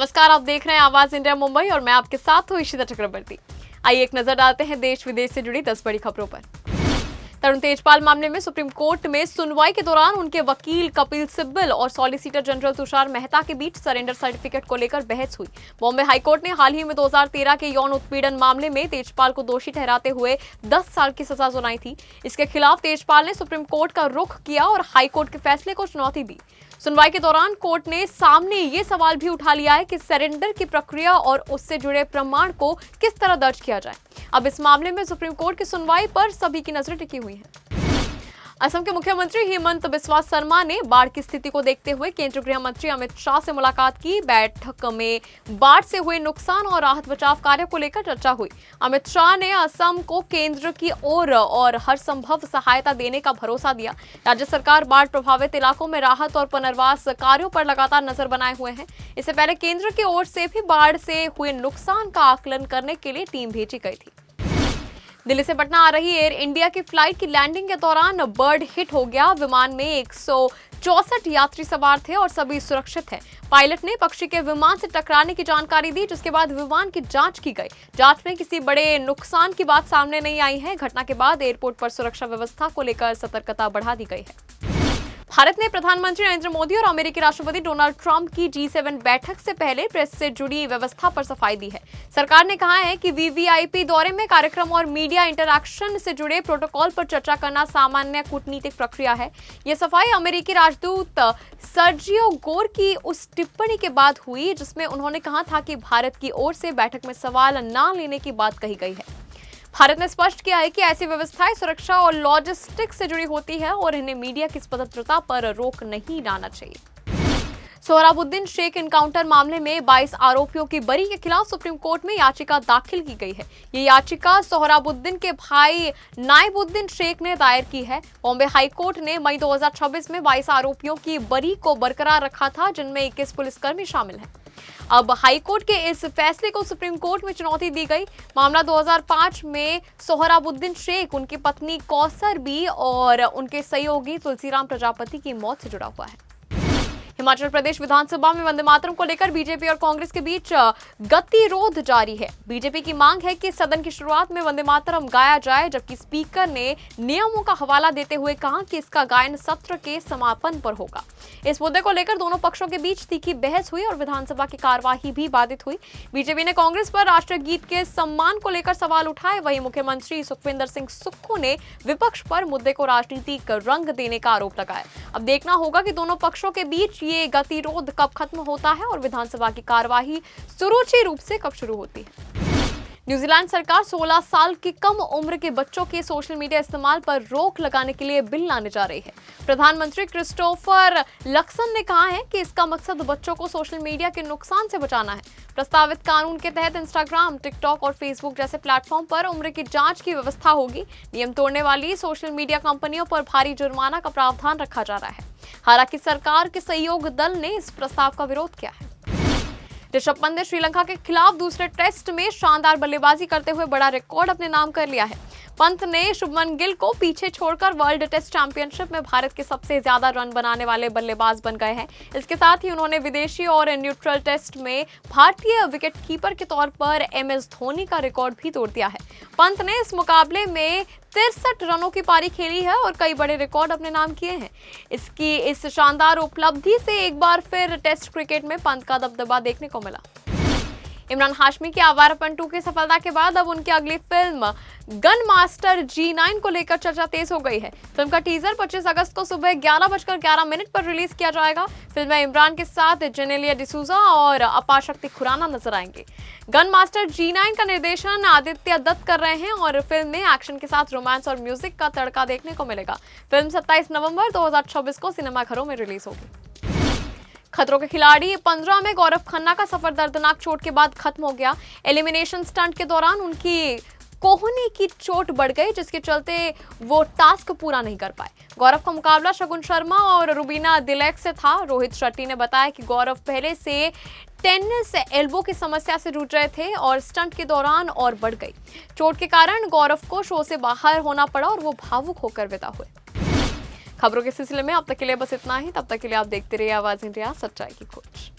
नमस्कार, आप देख रहे हैं आवाज इंडिया मुंबई और मैं आपके साथ हूँ इशिता चक्रवर्ती। आइए एक नजर डालते हैं देश विदेश से जुड़ी 10 बड़ी खबरों पर। तरुण तेजपाल मामले में सुप्रीम कोर्ट में सुनवाई के दौरान उनके वकील कपिल सिब्बल और सॉलिसिटर जनरल तुषार मेहता के बीच सरेंडर सर्टिफिकेट को लेकर बहस हुई। बॉम्बे हाईकोर्ट ने हाल ही में 2013 के यौन उत्पीड़न मामले में तेजपाल को दोषी ठहराते हुए 10 साल की सजा सुनाई थी। इसके खिलाफ तेजपाल ने सुप्रीम कोर्ट का रुख किया और हाईकोर्ट के फैसले को चुनौती दी। सुनवाई के दौरान कोर्ट ने सामने ये सवाल भी उठा लिया है कि सरेंडर की प्रक्रिया और उससे जुड़े प्रमाण को किस तरह दर्ज किया जाए। अब इस मामले में सुप्रीम कोर्ट की सुनवाई पर सभी की नजरें टिकी हुई हैं। असम के मुख्यमंत्री हेमंत बिस्वा शर्मा ने बाढ़ की स्थिति को देखते हुए केंद्रीय गृह मंत्री अमित शाह से मुलाकात की। बैठक में बाढ़ से हुए नुकसान और राहत बचाव कार्य को लेकर चर्चा हुई। अमित शाह ने असम को केंद्र की ओर और हर संभव सहायता देने का भरोसा दिया। राज्य सरकार बाढ़ प्रभावित इलाकों में राहत और पुनर्वास कार्यों पर लगातार नजर बनाए हुए हैं। इससे पहले केंद्र की ओर से भी बाढ़ से हुए नुकसान का आकलन करने के लिए टीम भेजी गई थी। दिल्ली से पटना आ रही एयर इंडिया की फ्लाइट की लैंडिंग के दौरान बर्ड हिट हो गया। विमान में 164 यात्री सवार थे और सभी सुरक्षित हैं। पायलट ने पक्षी के विमान से टकराने की जानकारी दी, जिसके बाद विमान की जांच की गई। जांच में किसी बड़े नुकसान की बात सामने नहीं आई है। घटना के बाद एयरपोर्ट पर सुरक्षा व्यवस्था को लेकर सतर्कता बढ़ा दी गई है। भारत ने प्रधानमंत्री नरेंद्र मोदी और अमेरिकी राष्ट्रपति डोनाल्ड ट्रंप की G7 बैठक से पहले प्रेस से जुड़ी व्यवस्था पर सफाई दी है। सरकार ने कहा है कि वीवीआईपी दौरे में कार्यक्रम और मीडिया इंटरैक्शन से जुड़े प्रोटोकॉल पर चर्चा करना सामान्य कूटनीतिक प्रक्रिया है। यह सफाई अमेरिकी राजदूत सर्जियो गोर की उस टिप्पणी के बाद हुई जिसमें उन्होंने कहा था कि भारत की ओर से बैठक में सवाल न लेने की बात कही गई है। भारत ने स्पष्ट किया है कि ऐसी व्यवस्थाएं सुरक्षा और लॉजिस्टिक्स से जुड़ी होती है और इन्हें मीडिया की स्वतंत्रता पर रोक नहीं डालना चाहिए। सोहराबुद्दीन शेख एनकाउंटर मामले में 22 आरोपियों की बरी के खिलाफ सुप्रीम कोर्ट में याचिका दाखिल की गई है। ये याचिका सोहराबुद्दीन के भाई नाइबुद्दीन शेख ने दायर की है। बॉम्बे हाईकोर्ट ने मई 2026 में 22 आरोपियों की बरी को बरकरार रखा था, जिनमें 21 पुलिसकर्मी शामिल हैं। अब हाईकोर्ट के इस फैसले को सुप्रीम कोर्ट में चुनौती दी गई। मामला 2005 में सोहराबुद्दीन शेख, उनकी पत्नी कौसर बी और उनके सहयोगी तुलसीराम प्रजापति की मौत से जुड़ा हुआ है। हिमाचल प्रदेश विधानसभा में वंदे मातरम को लेकर बीजेपी और कांग्रेस के बीच गतिरोध जारी है। बीजेपी की मांग है कि सदन की शुरुआत में वंदे मातरम गाया जाए, जबकि स्पीकर ने नियमों का हवाला देते हुए कहा कि इसका गायन सत्र के समापन पर होगा। इस मुद्दे को लेकर दोनों पक्षों के बीच तीखी बहस हुई और विधानसभा की कार्यवाही भी बाधित हुई। बीजेपी ने कांग्रेस पर राष्ट्रीय गीत के सम्मान को लेकर सवाल उठाए। वहीं मुख्यमंत्री सुखविंदर सिंह सुक्खू ने विपक्ष पर मुद्दे को राजनीतिक रंग देने का आरोप लगाया। अब देखना होगा कि दोनों पक्षों के बीच ये गतिरोध कब खत्म होता है और विधानसभा की कार्यवाही सुचारू रूप से कब शुरू होती है। न्यूजीलैंड सरकार 16 साल की कम उम्र के बच्चों के सोशल मीडिया इस्तेमाल पर रोक लगाने के लिए बिल लाने जा रही है। प्रधानमंत्री क्रिस्टोफर लक्सन ने कहा है कि इसका मकसद बच्चों को सोशल मीडिया के नुकसान से बचाना है। प्रस्तावित कानून के तहत इंस्टाग्राम, टिकटॉक और फेसबुक जैसे प्लेटफॉर्म पर उम्र की जांच की व्यवस्था होगी। नियम तोड़ने वाली सोशल मीडिया कंपनियों पर भारी जुर्माना का प्रावधान रखा जा रहा है। हालांकि सरकार के सहयोग दल ने इस प्रस्ताव का विरोध किया है। ऋषभ पंत ने श्रीलंका के खिलाफ दूसरे टेस्ट में शानदार बल्लेबाजी करते हुए बड़ा रिकॉर्ड अपने नाम कर लिया है। पंत ने शुभमन गिल को पीछे छोड़कर वर्ल्ड टेस्ट चैंपियनशिप में भारत के सबसे ज्यादा रन बनाने वाले बल्लेबाज बन गए हैं। इसके साथ ही उन्होंने विदेशी और न्यूट्रल टेस्ट में भारतीय विकेटकीपर के तौर पर MS धोनी का रिकॉर्ड भी तोड़ दिया है। पंत ने इस मुकाबले में 63 रनों की पारी खेली है और कई बड़े रिकॉर्ड अपने नाम किए हैं। इसकी इस शानदार उपलब्धि से एक बार फिर टेस्ट क्रिकेट में पंत का दबदबा देखने को मिला। इमरान हाशमी की आवारापन 2 की सफलता के बाद अब उनकी अगली फिल्म गन मास्टर G9 को लेकर चर्चा तेज हो गई है। फिल्म का टीजर 25 अगस्त को सुबह 11:11 पर रिलीज किया जाएगा। फिल्म में इमरान के साथ जेनेलिया डिसूजा और अपाशक्ति खुराना नजर आएंगे। गन मास्टर G9 का निर्देशन आदित्य दत्त कर रहे हैं और फिल्म में एक्शन के साथ रोमांस और म्यूजिक का तड़का देखने को मिलेगा। फिल्म 27 नवंबर 2026 को सिनेमाघरों में रिलीज होगी। खतरों के खिलाड़ी 15 में गौरव खन्ना का सफर दर्दनाक चोट के बाद खत्म हो गया। एलिमिनेशन स्टंट के दौरान उनकी कोहनी की चोट बढ़ गई, जिसके चलते वो टास्क पूरा नहीं कर पाए। गौरव का मुकाबला शगुन शर्मा और रुबीना दिलैक से था। रोहित शेट्टी ने बताया कि गौरव पहले से टेनिस एल्बो की समस्या से जूझ रहे थे और स्टंट के दौरान और बढ़ गई। चोट के कारण गौरव को शो से बाहर होना पड़ा और वो भावुक होकर विदा हुए। खबरों के सिलसिले में अब तक के लिए बस इतना ही। तब तक के लिए आप देखते रहिए आवाज इंडिया, सच्चाई की खोज।